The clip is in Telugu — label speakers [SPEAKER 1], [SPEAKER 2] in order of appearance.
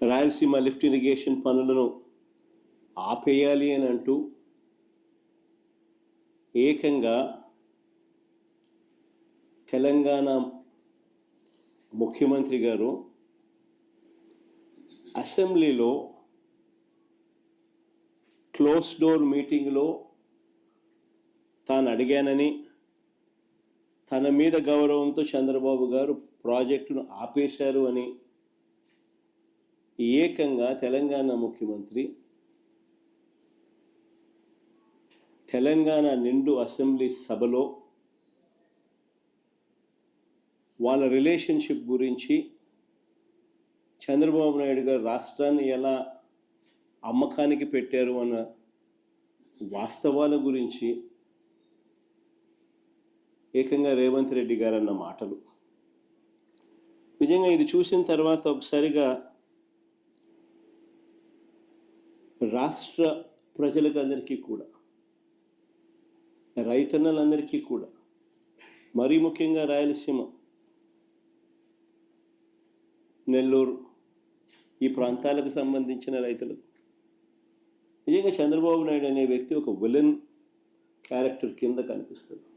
[SPEAKER 1] రాయలసీమ లిఫ్ట్ ఇరిగేషన్ పనులను ఆపేయాలి అని అంటూ ఏకంగా తెలంగాణ ముఖ్యమంత్రి గారు అసెంబ్లీలో క్లోజ్ డోర్ మీటింగ్లో తాను అడిగానని, తన మీద గౌరవంతో చంద్రబాబు గారు ప్రాజెక్టును ఆపేశారు అని ఏకంగా తెలంగాణ ముఖ్యమంత్రి తెలంగాణ నిండు అసెంబ్లీ సభలో వాళ్ళ రిలేషన్షిప్ గురించి, చంద్రబాబు నాయుడు గారు రాష్ట్రాన్ని ఎలా అమ్మకానికి పెట్టారు అన్న వాస్తవాల గురించి ఏకంగా రేవంత్ రెడ్డి గారు అన్న మాటలు నిజంగా ఇది చూసిన తర్వాత ఒకసారిగా రాష్ట్ర ప్రజలకు అందరికీ కూడా, రైతన్నలందరికీ కూడా, మరీ ముఖ్యంగా రాయలసీమ, నెల్లూరు ఈ ప్రాంతాలకు సంబంధించిన రైతులకు నిజంగా చంద్రబాబు నాయుడు అనే వ్యక్తి ఒక విలన్ క్యారెక్టర్ కింద కనిపిస్తుంది.